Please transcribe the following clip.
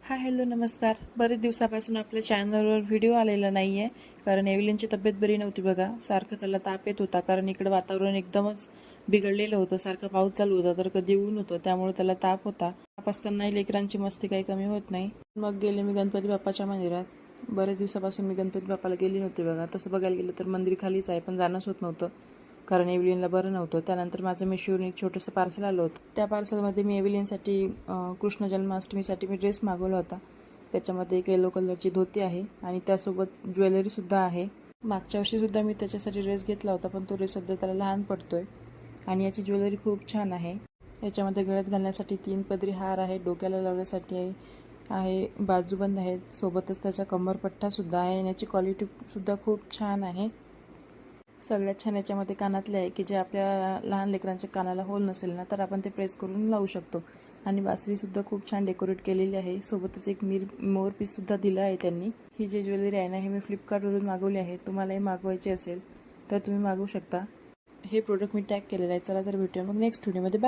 Hi hello नमस्कार. बरेच दिवसापासून आपल्या चॅनलवर व्हिडिओ आलेला नाही आहे कारण एव्हलिनची तब्येत बरी नव्हती बघा. सारखं त्याला ताप येत होता कारण इकडं वातावरण एकदमच बिघडलेलं होतं. सारखं पाऊस चालू होता तर कधी ऊन होतं, त्यामुळे त्याला ताप होता. ताप असतानाही लेकरांची मस्ती काही कमी होत नाही. मग गेले मी गणपती बाप्पाच्या मंदिरात. बरेच दिवसापासून मी गणपती बाप्पाला गेली नव्हती बघा. तसं बघायला गेलं तर मंदिर खालीच आहे, पण जाणंच होत नव्हतं कारण एव्हलिनला बरं नव्हतं. त्यानंतर माझं मिशोवरून एक छोटंसं पार्सल आलं होतं. त्या पार्सलमध्ये मी एव्हलिनसाठी कृष्ण जन्माष्टमीसाठी मी ड्रेस मागवला होता. त्याच्यामध्ये एक येलो कलरची धोती आहे आणि त्यासोबत ज्वेलरीसुद्धा आहे. मागच्या वर्षीसुद्धा मी त्याच्यासाठी ड्रेस घेतला होता, पण तो ड्रेस सध्या त्याला लहान पडतोय. आणि याची ज्वेलरी खूप छान आहे. याच्यामध्ये गळ्यात घालण्यासाठी 3 पदरी हार आहे, डोक्याला लावण्यासाठी आहे, बाजूबंद आहेत, सोबतच त्याचा कमरपट्टासुद्धा आहे आणि याची क्वालिटीसुद्धा खूप छान आहे. सगळ्यात छान याच्यामध्ये कानातले आहे की जे आपल्या लहान लेकरांच्या कानाला होल नसेल ना तर आपण ते प्रेस करून लावू शकतो. आणि बासरीसुद्धा खूप छान डेकोरेट केलेली आहे. सोबतच एक मोर पीससुद्धा दिला आहे त्यांनी. ही जी ज्वेलरी आहे ना हे मी फ्लिपकार्टवरून मागवली आहे. तुम्हालाही मागवायची असेल तर तुम्ही मागवू शकता. हे प्रोडक्ट मी टॅग केलेलं आहे. चला तर भेटूया मग नेक्स्ट व्हिडिओमध्ये. बाय.